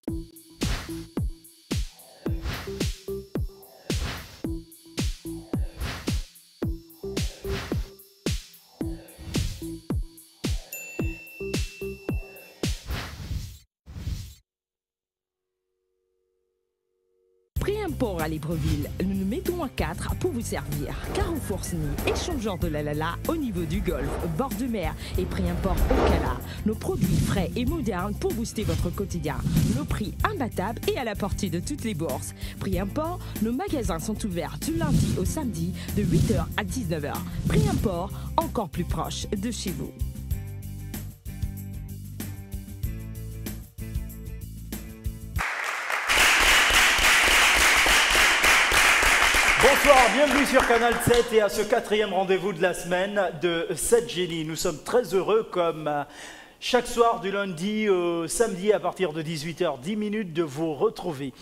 Prix import à Libreville, nous nous mettons à 4 pour vous servir. Carrefour Sny, échangeur de la Lala au niveau du golfe, bord de mer et prix import au Cala. Nos produits frais et modernes pour booster votre quotidien. Nos prix imbattables et à la portée de toutes les bourses. Prix import, nos magasins sont ouverts du lundi au samedi de 8h à 19h. Prix import, encore plus proche de chez vous. Bonsoir, bienvenue sur Canal 7 et à ce 4e rendez-vous de la semaine de 7 Génies. Nous sommes très heureux comme chaque soir du lundi au samedi à partir de 18h10 de vous retrouver.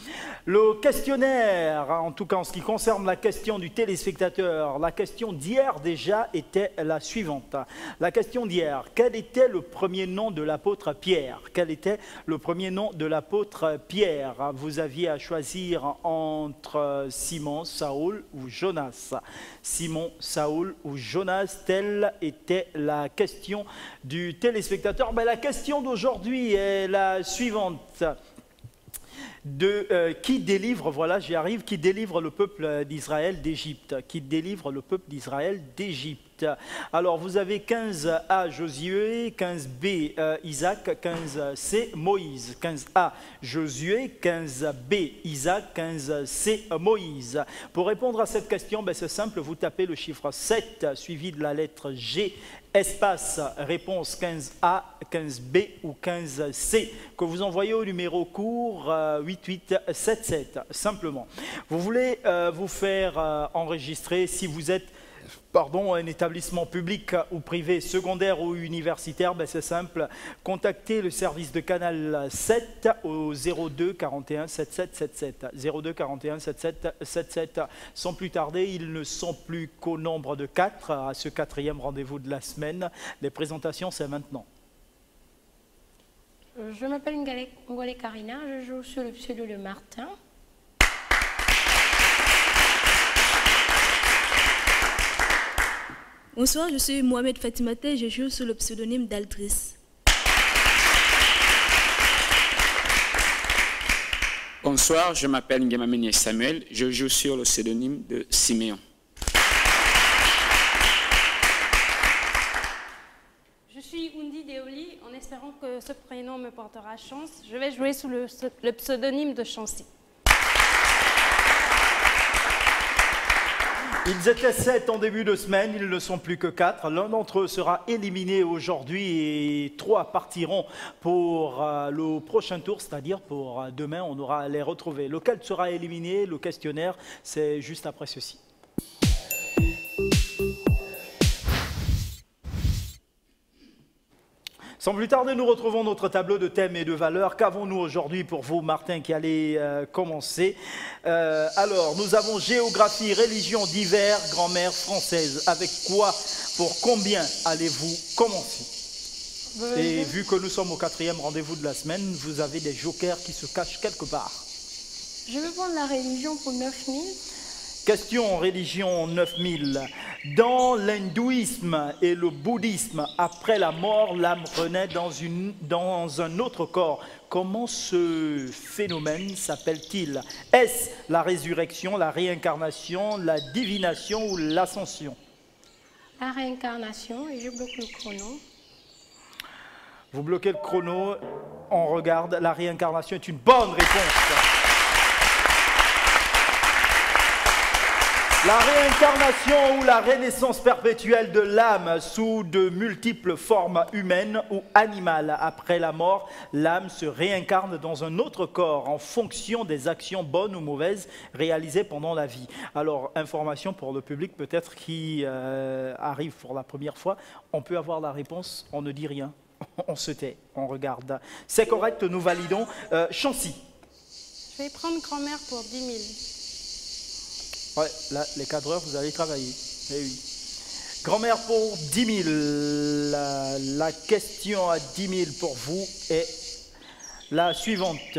Le questionnaire, en tout cas en ce qui concerne la question du téléspectateur, la question d'hier déjà était la suivante. La question d'hier, quel était le premier nom de l'apôtre Pierre? Quel était le premier nom de l'apôtre Pierre? Vous aviez à choisir entre Simon, Saoul ou Jonas. Simon, Saoul ou Jonas, telle était la question du téléspectateur. Ben, la question d'aujourd'hui est la suivante. Qui délivre, voilà j'y arrive, qui délivre le peuple d'Israël d'Égypte? Qui délivre le peuple d'Israël d'Égypte? Alors vous avez 15A Josué, 15B Isaac, 15C Moïse. 15A Josué, 15B Isaac, 15C Moïse. Pour répondre à cette question, ben, c'est simple, vous tapez le chiffre 7 suivi de la lettre G, espace réponse 15A, 15B ou 15C, que vous envoyez au numéro court 8877, simplement. Vous voulez vous faire enregistrer si vous êtes un établissement public ou privé, secondaire ou universitaire, ben c'est simple, contactez le service de Canal 7 au 02 41 77 77. 02 41 77 77. Sans plus tarder, ils ne sont plus qu'au nombre de 4 à ce 4e rendez-vous de la semaine. Les présentations, c'est maintenant. Je m'appelle Ngolé Karina, je joue sur le pseudo de Martin. Bonsoir, je suis Mohamed Fatimate, je joue sous le pseudonyme d'Altrice. Bonsoir, je m'appelle Nguemamini Samuel, je joue sur le pseudonyme de Siméon. Je suis Undi Deoli, en espérant que ce prénom me portera chance. Je vais jouer sous le pseudonyme de Chancy. Ils étaient 7 en début de semaine, ils ne sont plus que 4. L'un d'entre eux sera éliminé aujourd'hui et 3 partiront pour le prochain tour, c'est-à-dire pour demain, on aura à les retrouver. Lequel sera éliminé? Le questionnaire, c'est juste après ceci. Sans plus tarder, nous retrouvons notre tableau de thèmes et de valeurs. Qu'avons-nous aujourd'hui pour vous, Martin, qui allait commencer? Alors, nous avons géographie, religion, divers, grand-mère française. Avec quoi, pour combien allez-vous commencer? Et vu que nous sommes au 4e rendez-vous de la semaine, vous avez des jokers qui se cachent quelque part. Je vais prendre la religion pour 9000. Question religion 9000. Dans l'hindouisme et le bouddhisme, après la mort, l'âme renaît dans un autre corps. Comment ce phénomène s'appelle-t-il? Est-ce la résurrection, la réincarnation, la divination ou l'ascension? La réincarnation, et je bloque le chrono. Vous bloquez le chrono, on regarde. La réincarnation est une bonne réponse. La réincarnation ou la renaissance perpétuelle de l'âme sous de multiples formes humaines ou animales. Après la mort, l'âme se réincarne dans un autre corps en fonction des actions bonnes ou mauvaises réalisées pendant la vie. Alors, information pour le public peut-être qui arrive pour la première fois, on peut avoir la réponse, on ne dit rien, on se tait, on regarde. C'est correct, nous validons. Chancy. Je vais prendre grand-mère pour 10 000. Ouais, là, les cadreurs, vous allez travailler. Eh oui. Grand-mère pour 10 000. La question à 10 000 pour vous est la suivante.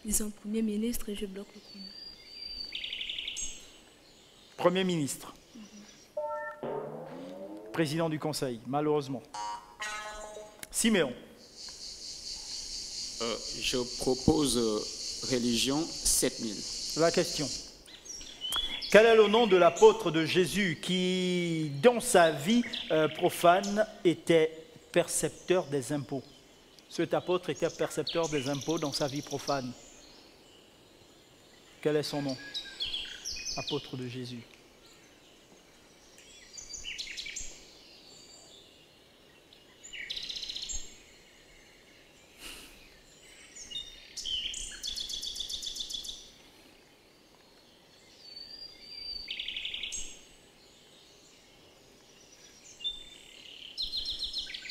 Disons Premier ministre et je bloque le chrono. Premier ministre. Président du Conseil, malheureusement. Siméon. Je propose religion 7000. La question. Quel est le nom de l'apôtre de Jésus qui, dans sa vie profane, était percepteur des impôts? Cet apôtre était percepteur des impôts dans sa vie profane. Quel est son nom? Apôtre de Jésus.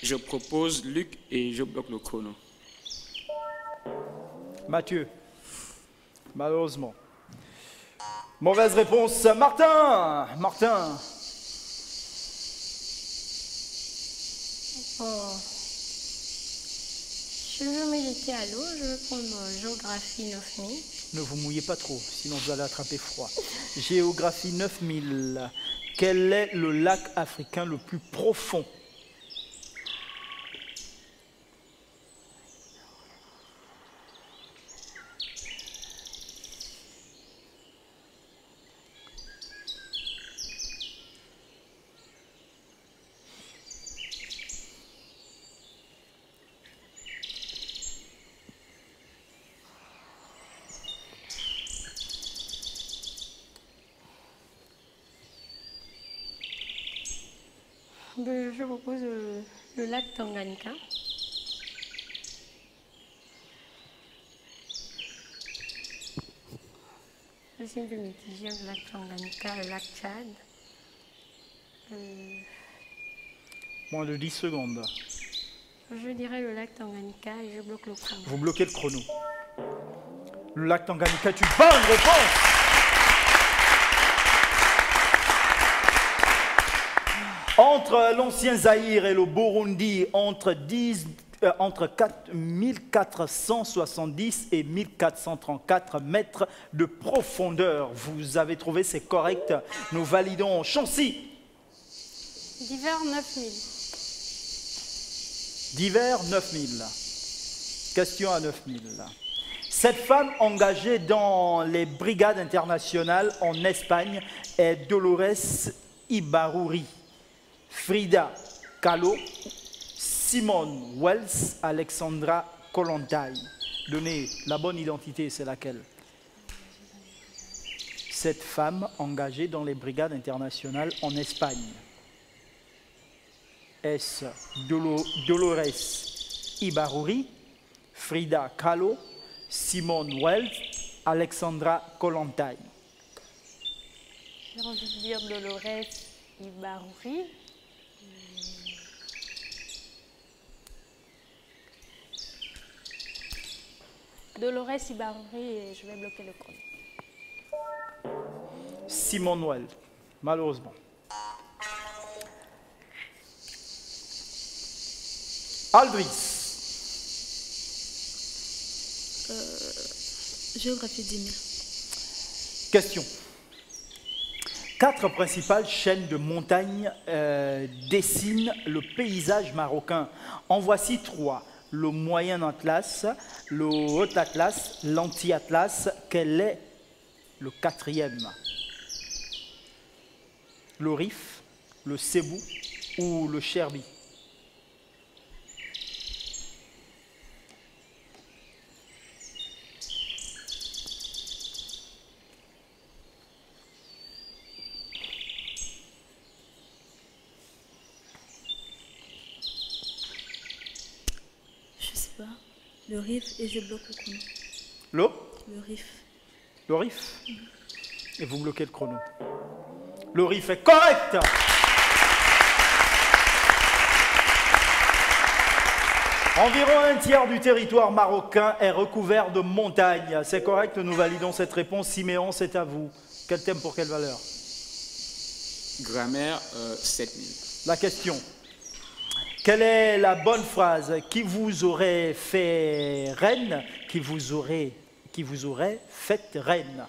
Je propose Luc et je bloque le chrono. Mathieu. Malheureusement. Mauvaise réponse. Martin. Martin. Oh. Je vais me jeter à l'eau, je vais prendre géographie 9000. Ne vous mouillez pas trop, sinon vous allez attraper froid. Géographie 9000. Quel est le lac africain le plus profond? Je propose le lac Tanganyika. Je suis un peu mitigée entre le lac Tanganyika et le lac Tchad. Moins de 10 secondes. Je dirais le lac Tanganyika et je bloque le chrono. Vous bloquez le chrono. Le lac Tanganyika est une bonne réponse. Entre l'ancien Zaïre et le Burundi, entre 1470 et 1434 mètres de profondeur. Vous avez trouvé, c'est correct. Nous validons. Chancy. Divers 9000. Divers 9000. Question à 9000. Cette femme engagée dans les brigades internationales en Espagne est Dolores Ibarruri, Frida Kahlo, Simone Wells, Alexandra Kollontai. Donnez la bonne identité, c'est laquelle? Cette femme engagée dans les brigades internationales en Espagne. Est-ce Dolores Ibarruri, Frida Kahlo, Simone Wells, Alexandra Kollontai? J'ai envie de dire Dolores Ibarruri. Dolores Ibarruri et je vais bloquer le chrono. Simone Wells, malheureusement. Aldris. Géographie 10 000. Question. 4 principales chaînes de montagnes dessinent le paysage marocain. En voici 3. Le Moyen Atlas, le Haut Atlas, l'Anti-Atlas. Quel est le 4e? Le Rif, le Sébou ou le Cherbi? Le Rif et je bloque le chrono. Le Rif. Le Rif. Et vous bloquez le chrono. Le Rif est correct. Environ un tiers du territoire marocain est recouvert de montagnes. C'est correct, nous validons cette réponse. Siméon, c'est à vous. Quel thème pour quelle valeur? Grammaire 7000. La question. Quelle est la bonne phrase qui vous aurait fait reine, qui vous aurait qui vous aurait fait reine.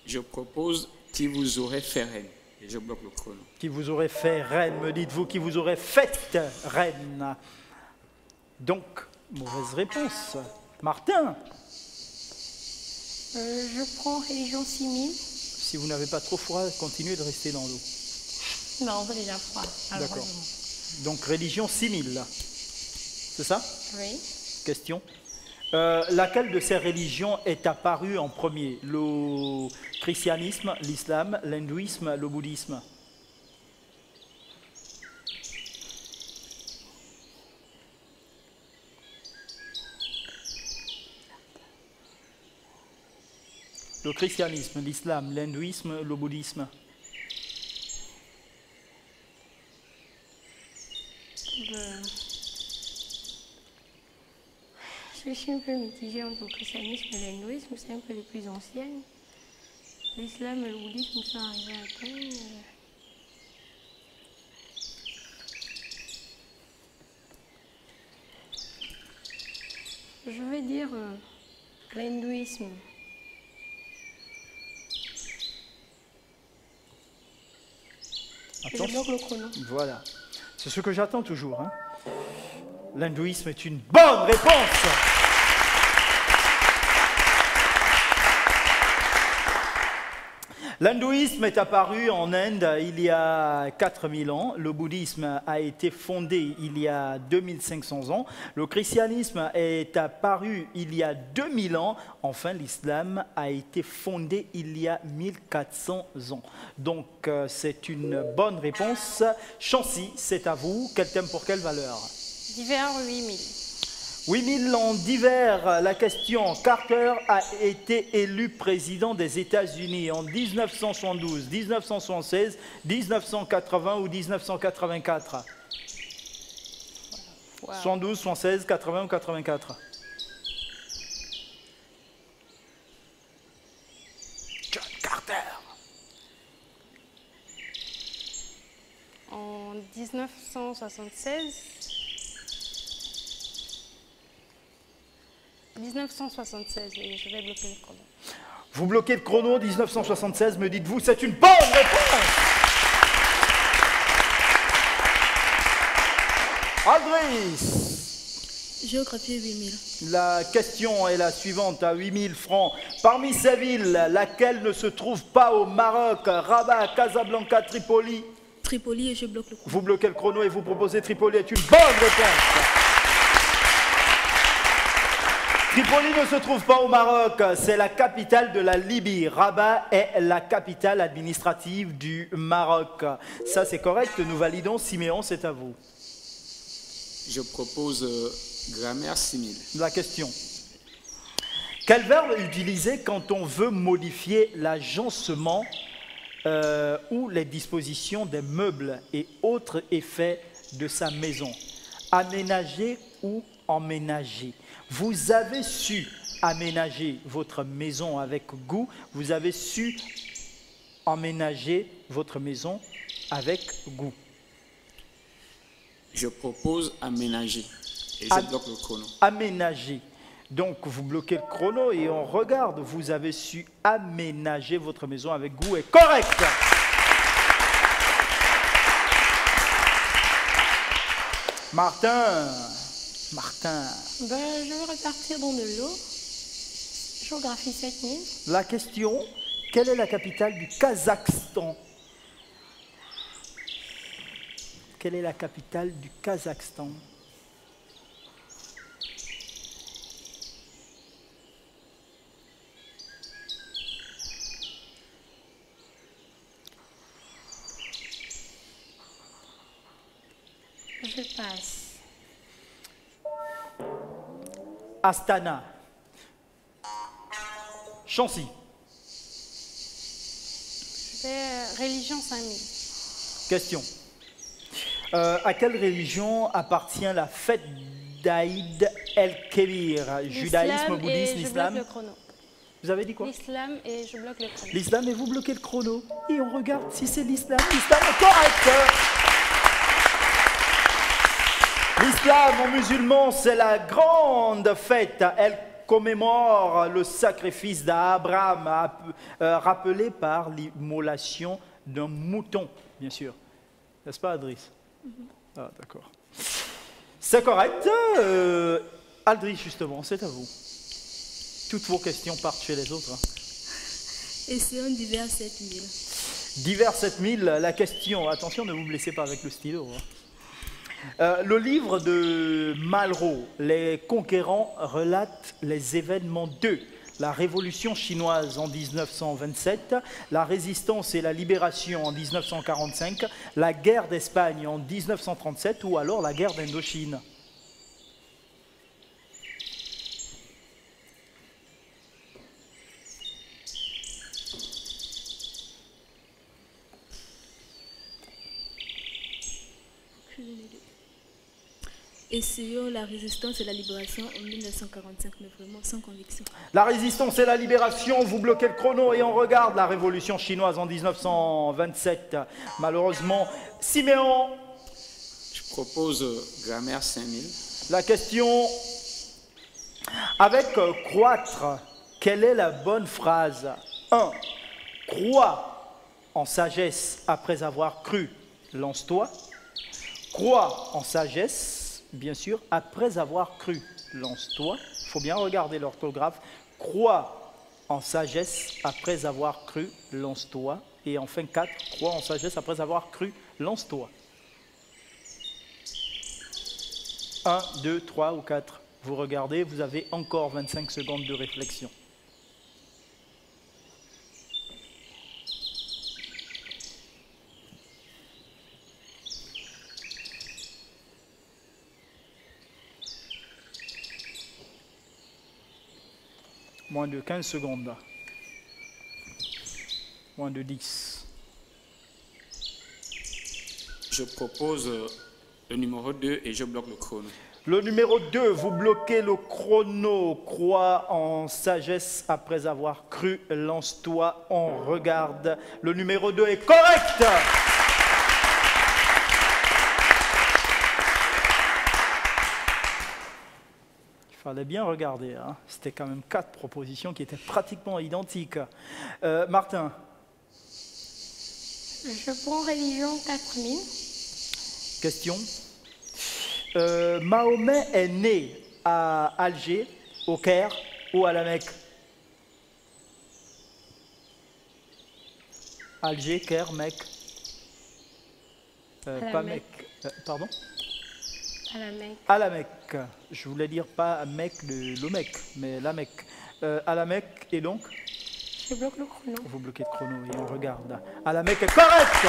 Je propose qui vous aurait fait reine. Et je bloque le chrono. Qui vous aurait fait reine, me dites-vous, qui vous aurait fait reine. Donc, mauvaise réponse. Martin, Je prends religion simile. si vous n'avez pas trop froid, continuez de rester dans l'eau. Non, c'est déjà froid. D'accord. Donc, religion simile. C'est ça? Oui. Question. Laquelle de ces religions est apparue en premier? Le christianisme, l'islam, l'hindouisme, le bouddhisme? Le christianisme, l'islam, l'hindouisme, le bouddhisme? Je suis un peu mitigée entre le christianisme et l'hindouisme, c'est un peu les plus anciennes. L'islam et le bouddhisme sont arrivés après. Je vais dire l'hindouisme. Je bloque le chrono. Voilà. C'est ce que j'attends toujours. Hein. L'hindouisme est une bonne réponse. L'hindouisme est apparu en Inde il y a 4000 ans, le bouddhisme a été fondé il y a 2500 ans, le christianisme est apparu il y a 2000 ans, enfin l'islam a été fondé il y a 1400 ans. Donc c'est une bonne réponse. Chancy, c'est à vous. Quel thème pour quelle valeur? Divers 8000. 8000 en divers. La question: Carter a été élu président des États-Unis en 1972, 1976, 1980 ou 1984? 72, 76, 80 ou 84? John Carter. En 1976. 1976, et je vais bloquer le chrono. Vous bloquez le chrono, 1976, me dites-vous, c'est une bonne réponse. Adrice. Géographie 8000. La question est la suivante, à 8000 francs. Parmi ces villes, laquelle ne se trouve pas au Maroc? Rabat, Casablanca, Tripoli? Tripoli et je bloque le chrono. Vous bloquez le chrono et vous proposez Tripoli, est une bonne réponse. Tripoli ne se trouve pas au Maroc, c'est la capitale de la Libye. Rabat est la capitale administrative du Maroc. Ça c'est correct, nous validons. Siméon, c'est à vous. Je propose grammaire simile. La question. Quel verbe utiliser quand on veut modifier l'agencement ou les dispositions des meubles et autres effets de sa maison? Aménager ou emménager? Vous avez su aménager votre maison avec goût, vous avez su emménager votre maison avec goût. Je propose aménager et je bloque le chrono. Aménager. Donc vous bloquez le chrono et on regarde, vous avez su aménager votre maison avec goût et correct. Martin. Je vais repartir dans de l'eau. Géographie 7000. La question, quelle est la capitale du Kazakhstan? Quelle est la capitale du Kazakhstan? Je passe. Astana. Chancy. Je vais religion 5000. Question. À quelle religion appartient la fête d'Aïd el-Kébir? Judaïsme, bouddhisme, et je islam? bloque le chrono. Vous avez dit quoi? L'islam et je bloque le chrono. L'islam et vous bloquez le chrono. Et on regarde si c'est l'islam. L'islam est correct. L'islam en musulman, c'est la grande fête. Elle commémore le sacrifice d'Abraham, rappelé par l'immolation d'un mouton, bien sûr. N'est-ce pas, Adris? Ah, d'accord. C'est correct. Adris, justement, c'est à vous. Toutes vos questions partent chez les autres. Essayons divers 7000. Divers 7000, la question, attention, ne vous blessez pas avec le stylo. Le livre de Malraux, Les Conquérants, relate les événements de la Révolution chinoise en 1927, la Résistance et la Libération en 1945, la guerre d'Espagne en 1937 ou alors la guerre d'Indochine. Essayons la résistance et la libération en 1945, mais vraiment sans conviction. La Résistance et la Libération, vous bloquez le chrono et on regarde la Révolution chinoise en 1927. Malheureusement, Siméon. Je propose grammaire 5000. La question, avec croître, quelle est la bonne phrase? 1. Crois en sagesse après avoir cru, lance-toi. Crois en sagesse. Bien sûr, après avoir cru, lance-toi. Il faut bien regarder l'orthographe. Crois en sagesse après avoir cru, lance-toi. Et enfin 4, crois en sagesse après avoir cru, lance-toi. 1, 2, 3 ou 4. Vous regardez, vous avez encore 25 secondes de réflexion. Moins de 15 secondes. Moins de 10. Je propose le numéro 2 et je bloque le chrono. Le numéro 2, vous bloquez le chrono. Crois en sagesse après avoir cru. Lance-toi, on regarde. Le numéro 2 est correct. Il fallait bien regarder, hein. C'était quand même 4 propositions qui étaient pratiquement identiques. Martin. Je prends religion 4000. Question. Mahomet est né à Alger, au Caire ou à la Mecque? Alger, Caire, Mecque. Pas Mecque. Pardon? À la Mecque. À la Mecque. Je voulais dire pas Mecque, le Mecque, mais la Mecque. À la Mecque, et donc? Je bloque le chrono. Vous bloquez le chrono et on regarde. À la Mecque est correct.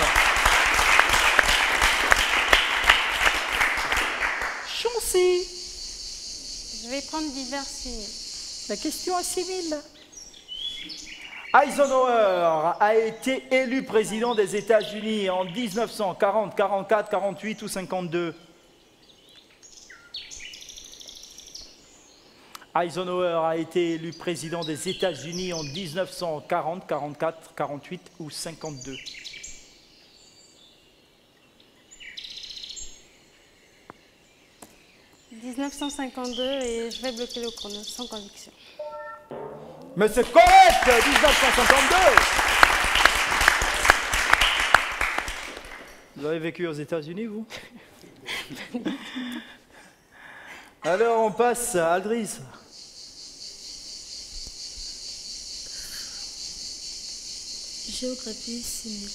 Chancy. Je vais prendre divers 6000. La question à 6000. Eisenhower a été élu président des États-Unis en 1940, 44, 48 ou 52. Eisenhower a été élu président des États-Unis en 1940, 44, 48 ou 52. « 1952 et je vais bloquer le chrono sans conviction. Mais c'est correct, 1952. Vous avez vécu aux États-Unis, vous? Alors on passe à Aldris. Géographie 6000.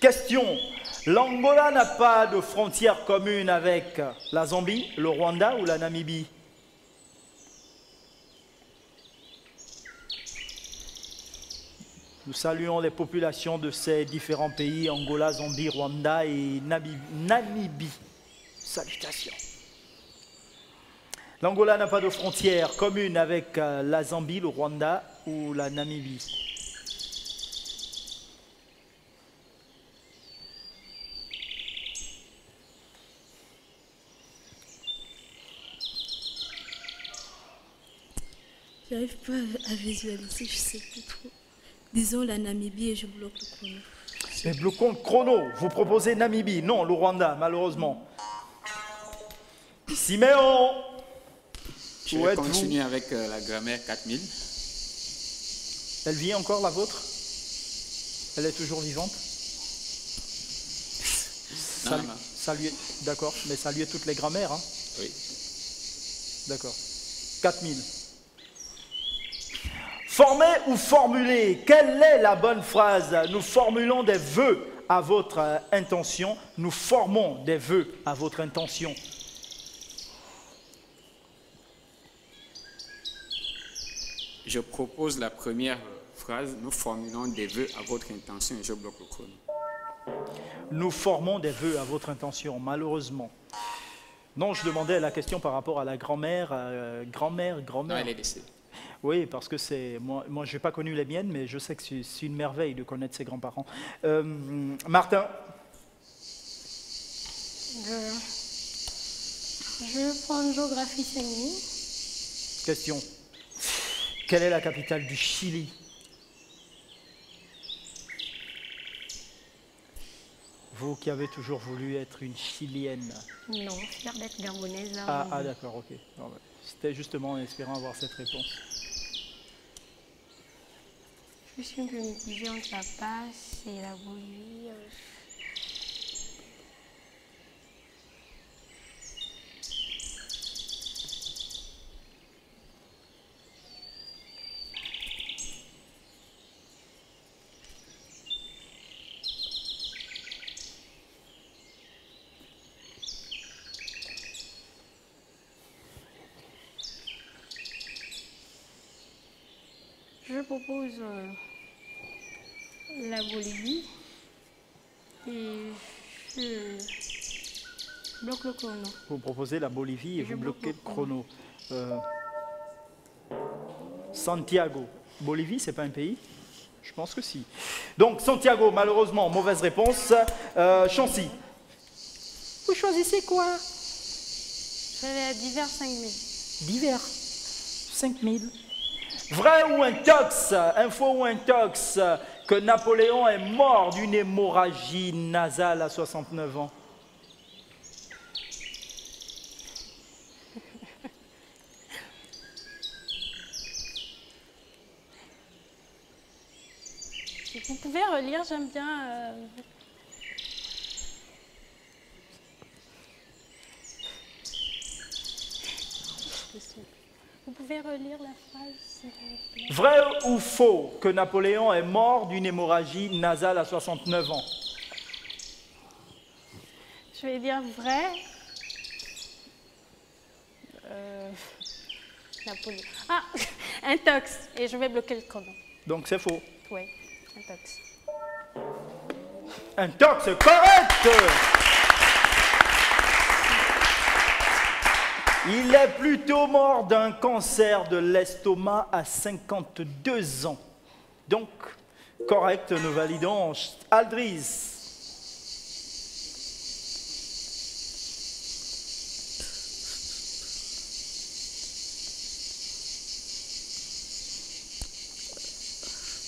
Question. L'Angola n'a pas de frontière commune avec la Zambie, le Rwanda ou la Namibie? Nous saluons les populations de ces différents pays, Angola, Zambie, Rwanda et Namibie. Salutations. L'Angola n'a pas de frontière commune avec la Zambie, le Rwanda ou la Namibie. J'arrive pas à visualiser, je sais plus trop. Disons la Namibie et je bloque le chrono. Mais bloquons le chrono. Vous proposez Namibie. Non, le Rwanda, malheureusement. Siméon, Je où vais êtes-vous? continuer avec la grammaire 4000. Elle vit encore, la vôtre? Elle est toujours vivante? Non, non. Saluez, d'accord, mais saluez toutes les grammaires, hein? Oui. D'accord. 4000. Former ou formuler? Quelle est la bonne phrase? Nous formulons des vœux à votre intention. Nous formons des vœux à votre intention. Je propose la première phrase. Nous formulons des vœux à votre intention et je bloque le chrono. Nous formons des vœux à votre intention, malheureusement. Non, je demandais la question par rapport à la grand-mère. Grand-mère. Non, elle est décédée. Oui, parce que c'est... Moi je n'ai pas connu les miennes, mais je sais que c'est une merveille de connaître ses grands-parents. Martin, Je vais prendre géographie 5000. question. Quelle est la capitale du Chili? Vous qui avez toujours voulu être une Chilienne. Non, fière d'être gabonaise. Ah d'accord, ok. Non, ouais. C'était justement en espérant avoir cette réponse. Je suis un peu mitigée entre la passe et la Bolivie. Je propose la Bolivie et je bloque le chrono. Vous proposez la Bolivie et Je vous bloque bloquez le le chrono. Santiago. Bolivie, c'est pas un pays? Je pense que si. Donc Santiago, malheureusement, mauvaise réponse. Chancy. Vous choisissez quoi? Je vais à divers 5000. Divers. 5000. Vrai ou intox? Info ou intox? Que Napoléon est mort d'une hémorragie nasale à 69 ans. Vous pouvez relire, j'aime bien. Vous pouvez relire la phrase, s'il vous plaît. Vrai ou faux que Napoléon est mort d'une hémorragie nasale à 69 ans? Je vais dire vrai. Napoléon. Ah, intox. Et je vais bloquer le chrono. Donc c'est faux. Oui, intox. Intox, correct! Il est plutôt mort d'un cancer de l'estomac à 52 ans. Donc, correct, nous validons. Aldris.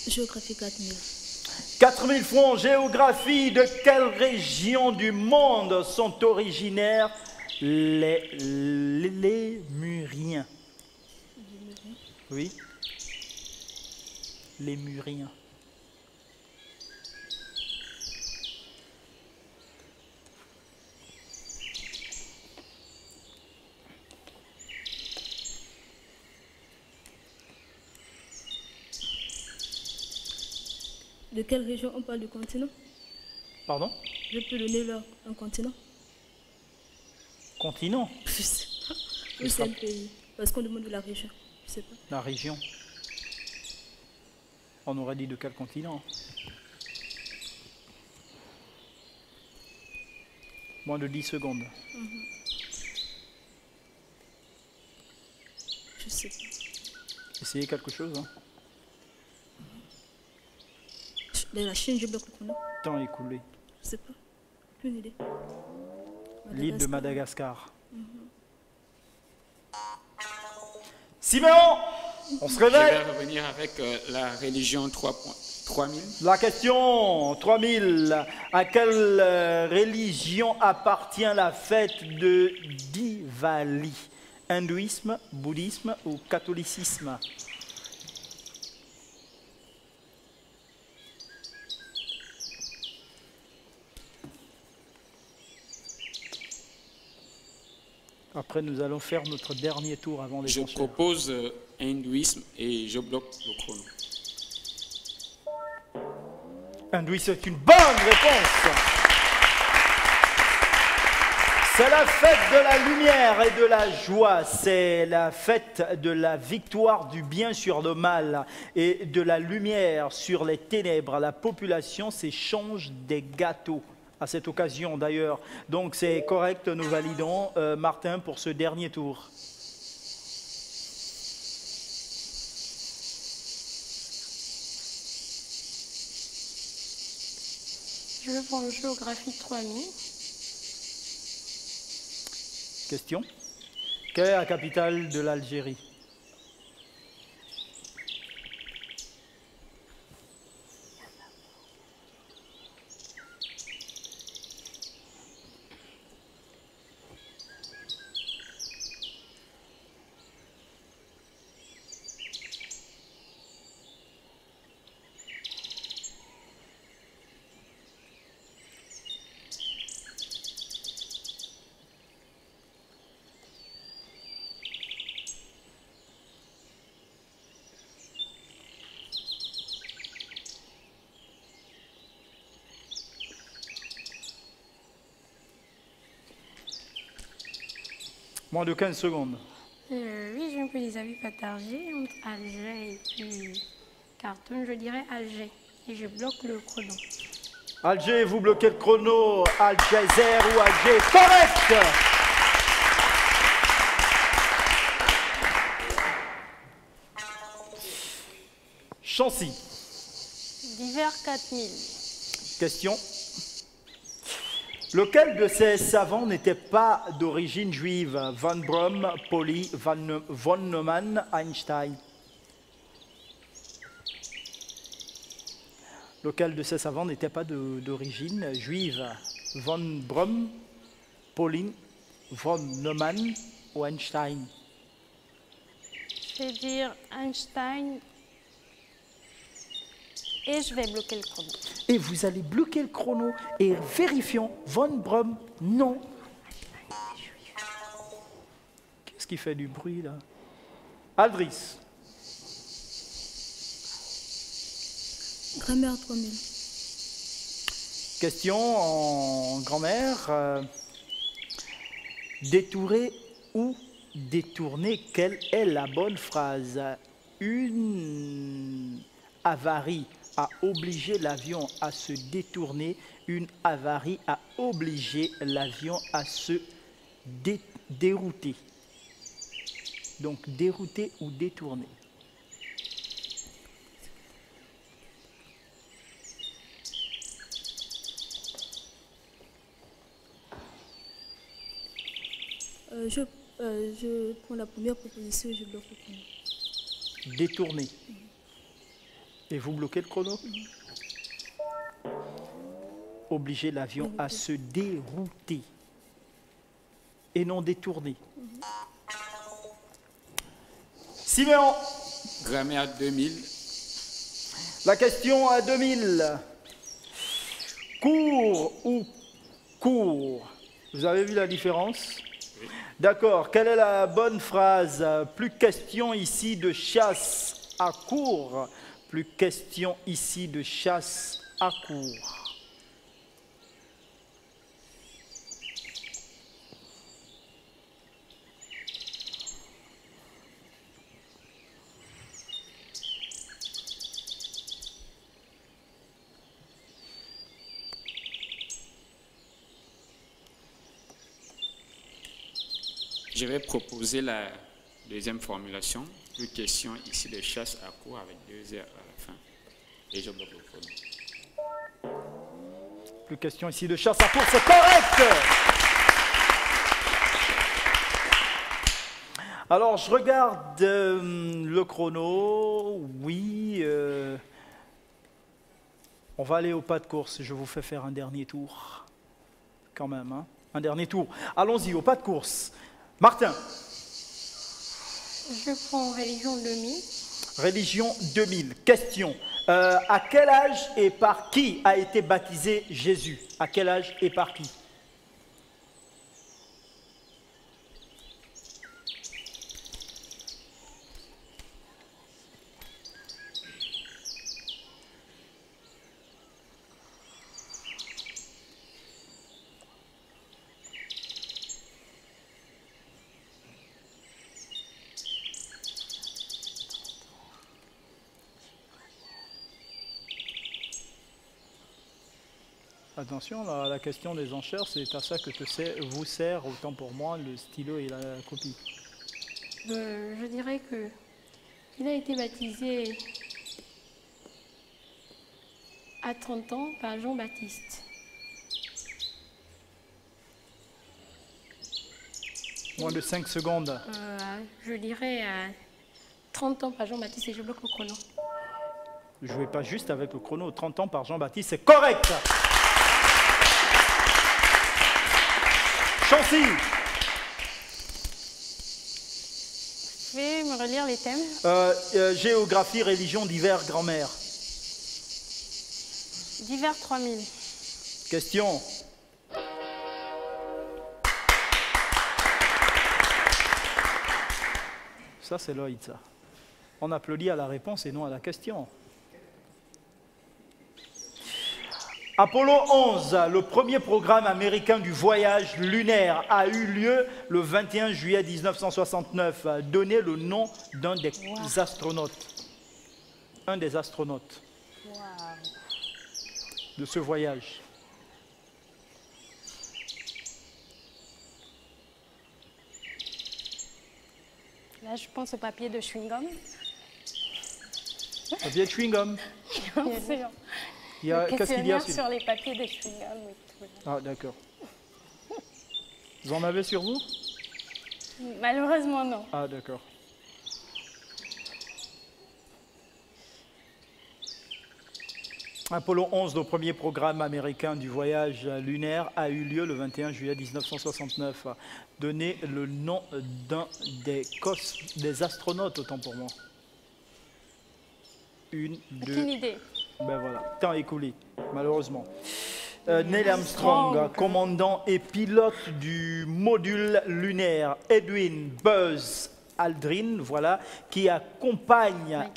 Géographie 4000. 4000 francs, géographie. De quelle région du monde sont originaires les Lémuriens? Oui. Lémuriens. De quelle région on parle du continent? Pardon? Je peux donner leur un continent? Continent? Je sais pas. Oui, c'est un pays. Parce qu'on demande de la région. Je sais pas. La région. On aurait dit de quel continent? Moins de 10 secondes. Je sais pas. Essayez quelque chose. Hein. La Chine, je bloque le chrono. Temps écoulé. Je sais pas. Aucune idée. L'île de Madagascar. Siméon, On se Je réveille. vais revenir avec la religion 3000. La question 3000. À quelle religion appartient la fête de Diwali? Hindouisme, bouddhisme ou catholicisme? Après, nous allons faire notre dernier tour avant les Je enchères. propose hindouisme et je bloque le chrono. Hindouisme est une bonne réponse. C'est la fête de la lumière et de la joie. C'est la fête de la victoire du bien sur le mal et de la lumière sur les ténèbres. La population s'échange des gâteaux à cette occasion d'ailleurs. Donc c'est correct, nous validons Martin pour ce dernier tour. Je vais prendre géographie 3000. Question. Quelle est la capitale de l'Algérie? Moins de 15 secondes. Oui, j'ai un peu des avis partagés entre Alger et puis Khartoum. Je dirais Alger. Et je bloque le chrono. Alger, vous bloquez le chrono. Algézer ou Alger? Correct! Chancy. Divers 4000. Question. Lequel de ces savants n'était pas d'origine juive? Van Braun, Pauli, von Neumann, Einstein. Lequel de ces savants n'était pas d'origine juive? Von Braun, Pauli, von Neumann ou Einstein? Je vais dire Einstein. Et je vais bloquer le chrono. Et vous allez bloquer le chrono et vérifions. Von Braun, non. Qu'est-ce qui fait du bruit là? Aldris. Grammaire 3000. Question en grammaire. Détourer ou détourner, quelle est la bonne phrase? Une avarie a obligé l'avion à se détourner. Une avarie a obligé l'avion à se dérouter. Donc dérouter ou détourner. Je prends la première proposition et je bloque le chrono. Détourner. Et vous bloquez le chrono? Obliger l'avion à se dérouter et non détourner. Siméon. Grammaire 2000. La question à 2000. Court ou court? Vous avez vu la différence? Oui. D'accord. Quelle est la bonne phrase? Plus question ici de chasse à court. Plus question ici de chasse à court. Je vais proposer la deuxième formulation. Plus question ici de chasse à court avec 2 heures à la fin. Et je bloque le chrono. Plus question ici de chasse à court, c'est correct! Alors, je regarde le chrono. Oui. On va aller au pas de course. Je vous fais faire un dernier tour. Quand même, hein. Un dernier tour. Allons-y, au pas de course. Martin. Je prends religion 2000. Religion 2000. Question. À quel âge et par qui a été baptisé Jésus? À quel âge et par qui? Attention, la question des enchères, c'est à ça que vous sert, autant pour moi, le stylo et la copie. Je dirais que il a été baptisé à 30 ans par Jean-Baptiste. Moins de 5 secondes. Je dirais à 30 ans par Jean-Baptiste et je bloque le chrono. Ne jouez pas juste avec le chrono. 30 ans par Jean-Baptiste, c'est correct. Chancy. Je vais me relire les thèmes. Géographie, religion, divers, grammaire. Divers 3000. Question. Ça, c'est Lloyd, ça. On applaudit à la réponse et non à la question. Apollo 11, le premier programme américain du voyage lunaire, a eu lieu le 21 juillet 1969. Donnez le nom d'un des astronautes. Un des astronautes de ce voyage. Là, je pense au papier de chewing-gum. Papier de chewing-gum. Bien sûr. Qu'est-ce qu'il y a sur les papiers de chewing-gum et tout. Ah, d'accord. Vous en avez sur vous? Malheureusement, non. Ah, d'accord. Apollo 11, le premier programme américain du voyage lunaire, a eu lieu le 21 juillet 1969. Donnez le nom d'un des astronautes, autant pour moi. Une, deux... Aucune idée. Ben voilà, temps écoulé, malheureusement. Neil Armstrong, commandant et pilote du module lunaire. Edwin Buzz Aldrin, voilà, qui accompagne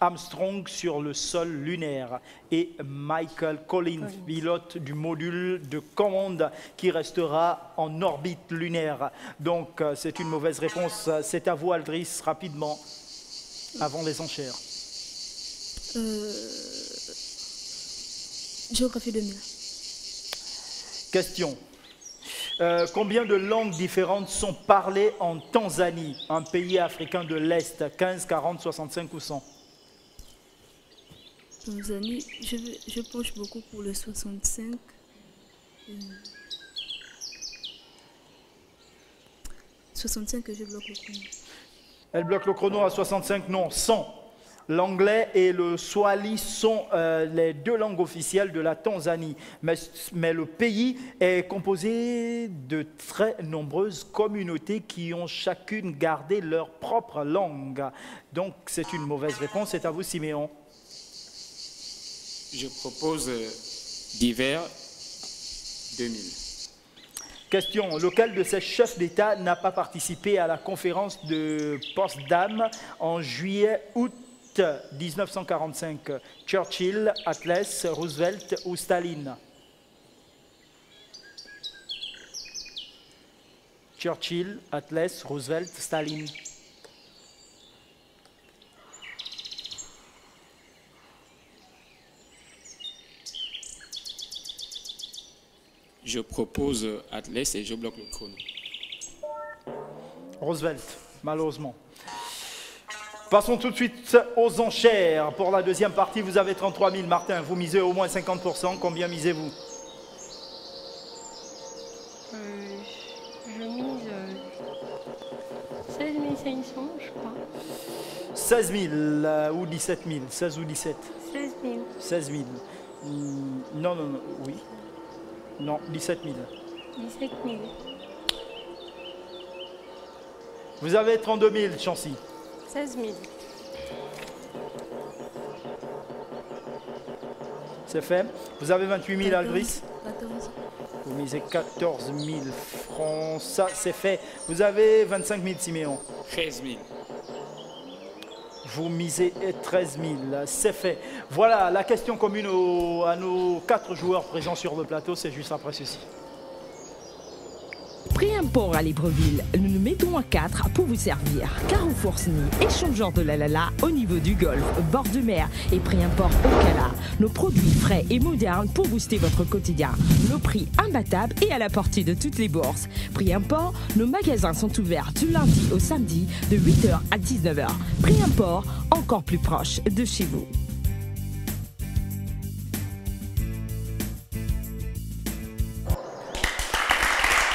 Armstrong sur le sol lunaire. Et Michael Collins, pilote du module de commande qui restera en orbite lunaire. Donc, c'est une mauvaise réponse. C'est à vous, Aldris, rapidement, avant les enchères. Géographie 2000. Question. Combien de langues différentes sont parlées en Tanzanie, un pays africain de l'Est? 15, 40, 65 ou 100? Tanzanie, je penche beaucoup pour le 65. 65 que je bloque le chrono. Elle bloque le chrono à 65, non, 100. L'anglais et le swahili sont les deux langues officielles de la Tanzanie. Mais le pays est composé de très nombreuses communautés qui ont chacune gardé leur propre langue. Donc, c'est une mauvaise réponse. C'est à vous, Siméon. Je propose divers 2000. Question. Lequel de ces chefs d'État n'a pas participé à la conférence de Potsdam en juillet-août 1945, Churchill, Attlee, Roosevelt ou Staline? Churchill, Attlee, Roosevelt, Staline. Je propose Attlee et je bloque le chrono. Roosevelt, malheureusement. Passons tout de suite aux enchères. Pour la deuxième partie, vous avez 33 000. Martin, vous misez au moins 50%. Combien misez-vous? Je mise 16 000. 500, je crois. 16 000 ou 17 000, 16 ou 17. 16 000. 16 000. Non, non, non, oui. Non, 17 000. 17 000. Vous avez 32 000, Chancy. 16 000. C'est fait. Vous avez 28 000, Aldris. 14. Vous misez 14 000 francs. Ça, c'est fait. Vous avez 25 000, Siméon. 13 000. Vous misez 13 000. C'est fait. Voilà, la question commune à nos 4 joueurs présents sur le plateau, c'est juste après ceci. Pré-import à Libreville, nous nous mettons à 4 pour vous servir. Carrefour SNI, échangeur de la Lala au niveau du Golfe, bord de mer et pré-import au Cala. Nos produits frais et modernes pour booster votre quotidien. Nos prix imbattables et à la portée de toutes les bourses. Pré-import, nos magasins sont ouverts du lundi au samedi de 8h à 19h. Pré-import, encore plus proche de chez vous.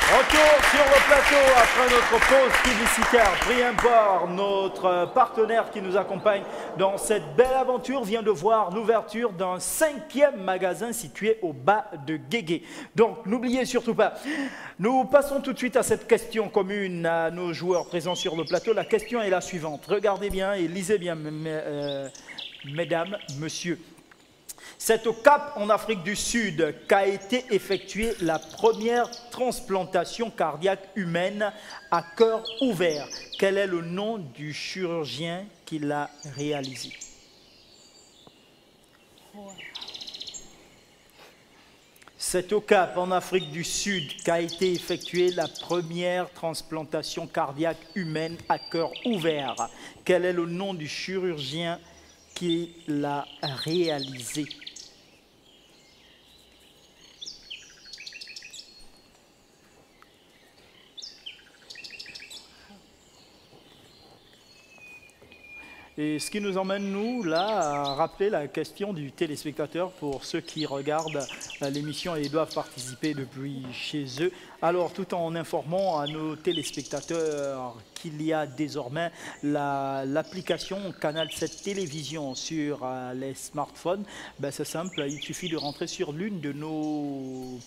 Retour sur le plateau après notre pause publicitaire. Pré-import, notre partenaire qui nous accompagne dans cette belle aventure, vient de voir l'ouverture d'un 5e magasin situé au bas de Guégué. Donc n'oubliez surtout pas, nous passons tout de suite à cette question commune à nos joueurs présents sur le plateau. La question est la suivante. Regardez bien et lisez bien, mesdames, messieurs. C'est au Cap, en Afrique du Sud, qu'a été effectuée la première transplantation cardiaque humaine à cœur ouvert. Quel est le nom du chirurgien qui l'a réalisé? C'est au Cap, en Afrique du Sud, qu'a été effectuée la première transplantation cardiaque humaine à cœur ouvert. Quel est le nom du chirurgien qui l'a réalisé? Et ce qui nous emmène, nous, là, à rappeler la question du téléspectateur pour ceux qui regardent l'émission et doivent participer depuis chez eux. Alors, tout en informant à nos téléspectateurs qu'il y a désormais l'application Canal 7 Télévision sur les smartphones, ben, c'est simple, il suffit de rentrer sur l'une de nos...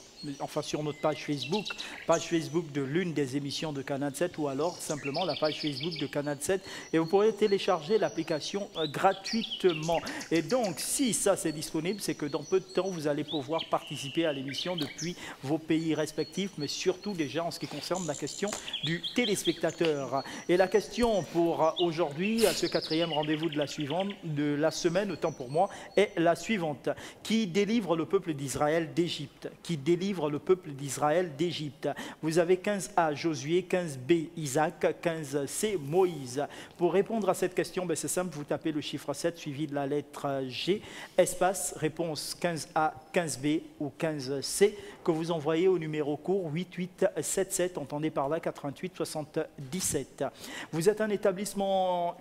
Enfin, sur notre page Facebook de l'une des émissions de Canal 7 ou alors simplement la page Facebook de Canal 7 et vous pourrez télécharger l'application gratuitement. Et donc, si ça c'est disponible, c'est que dans peu de temps, vous allez pouvoir participer à l'émission depuis vos pays respectifs, mais surtout déjà en ce qui concerne la question du téléspectateur. Et la question pour aujourd'hui, à ce 4e rendez-vous de la semaine, autant pour moi, est la suivante. Qui délivre le peuple d'Israël d'Égypte? Qui délivre le peuple d'Israël d'Égypte? Vous avez 15A Josué, 15B Isaac, 15C Moïse. Pour répondre à cette question, ben c'est simple, vous tapez le chiffre 7 suivi de la lettre G, espace, réponse 15A, 15B ou 15C, que vous envoyez au numéro court 8877, entendez par là 88 77. Vous êtes un établissement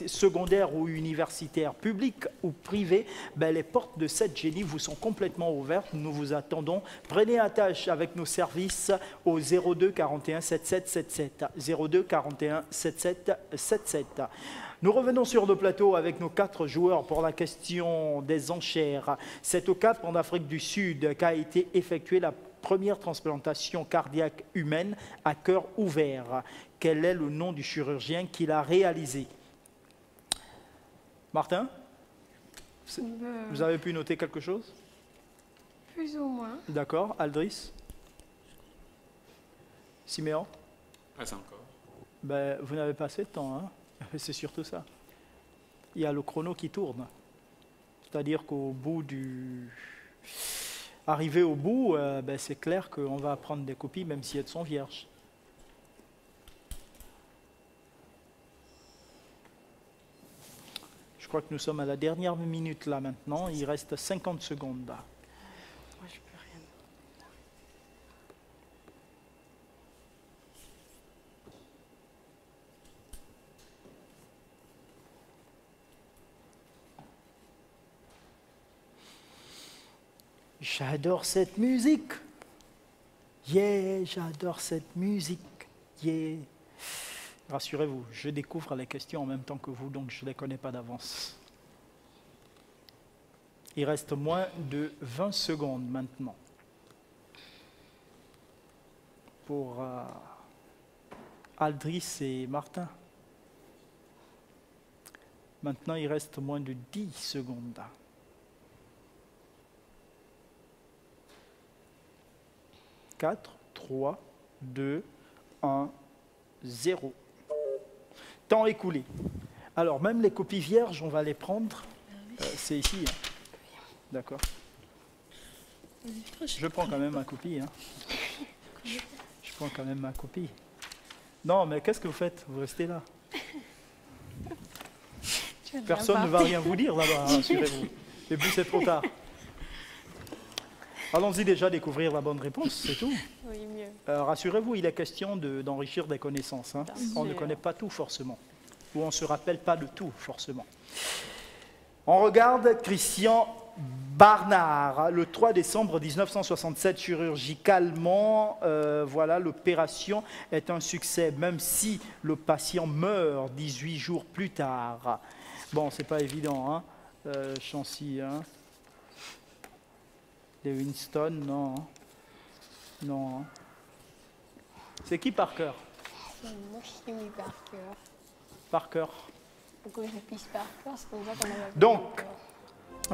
secondaire ou universitaire, public ou privé, ben les portes de cette génie vous sont complètement ouvertes, nous vous attendons. Prenez attache avec nos services au 02 41 77 77. 02 41 77 77. Nous revenons sur le plateau avec nos 4 joueurs pour la question des enchères. C'est au Cap, en Afrique du Sud, qu'a été effectuée la première transplantation cardiaque humaine à cœur ouvert. Quel est le nom du chirurgien qui l'a réalisé? Martin, vous avez pu noter quelque chose? Plus ou moins. D'accord. Aldris? Siméon? Pas encore. Ben, vous n'avez pas assez de temps, hein? C'est surtout ça. Il y a le chrono qui tourne. C'est-à-dire qu'au bout Arrivé au bout, ben, c'est clair qu'on va prendre des copies même si elles sont vierges. Je crois que nous sommes à la dernière minute là maintenant. Il reste 50 secondes là. Moi, je peux rien. J'adore cette musique. Yeah, j'adore cette musique. Yeah. Rassurez-vous, je découvre les questions en même temps que vous, donc je ne les connais pas d'avance. Il reste moins de 20 secondes maintenant pour Aldris et Martin. Maintenant, il reste moins de 10 secondes. 4, 3, 2, 1, 0. Temps écoulé. Alors, même les copies vierges, on va les prendre. C'est ici. Hein. D'accord. Je prends quand même ma copie. Hein. Je prends quand même ma copie. Non, mais qu'est-ce que vous faites? Vous restez là. Personne ne va rien vous dire là-bas, rassurez-vous. Et puis c'est trop tard. Allons-y déjà découvrir la bonne réponse, c'est tout. Oui, mieux. Rassurez-vous, il est question d'enrichir des connaissances. Hein. On ne connaît pas tout forcément. Ou on ne se rappelle pas de tout forcément. On regarde Christian Barnard, le 3 décembre 1967, chirurgicalement, voilà, l'opération est un succès, même si le patient meurt 18 jours plus tard. Bon, c'est pas évident, hein, Chancy, hein. Les Winston, non. Non. Hein. C'est qui Parker? Moi, je suis Parker. Parker. Pourquoi je pisse Parker? C'est comme ça qu'on a Donc,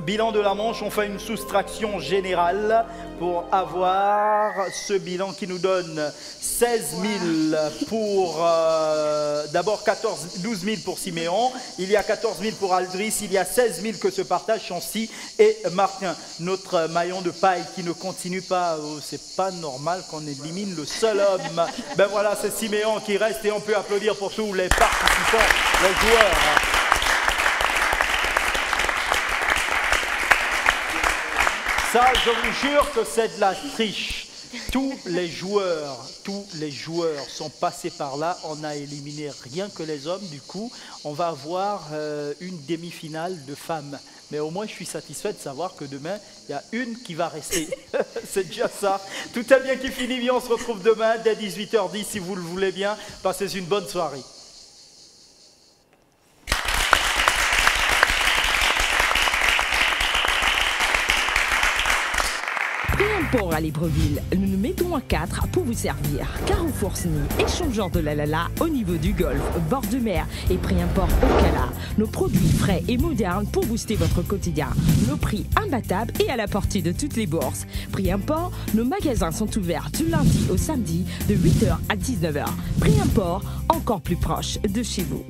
bilan de la Manche, on fait une soustraction générale pour avoir ce bilan qui nous donne 16 000 pour, d'abord 12 000 pour Siméon, il y a 14 000 pour Aldris, il y a 16 000 que se partagent Chancy et Martin. Notre maillon de paille qui ne continue pas, c'est pas normal qu'on élimine le seul homme. Ben voilà, c'est Siméon qui reste et on peut applaudir pour tous les participants, les joueurs. Ça, je vous jure que c'est de la triche. Tous les joueurs sont passés par là. On n'a éliminé rien que les hommes. Du coup, on va avoir une demi-finale de femmes. Mais au moins, je suis satisfait de savoir que demain, il y a une qui va rester. C'est déjà ça. Tout est bien qui finit bien. On se retrouve demain dès 18h10 si vous le voulez bien. Passez une bonne soirée. Port à Libreville, nous nous mettons à 4 pour vous servir. Carrefour Sny, échangeur de la Lala au niveau du golfe, bord de mer et prix import au Cala. Nos produits frais et modernes pour booster votre quotidien. Nos prix imbattables et à la portée de toutes les bourses. Prix import, nos magasins sont ouverts du lundi au samedi de 8h à 19h. Prix import, encore plus proche de chez vous.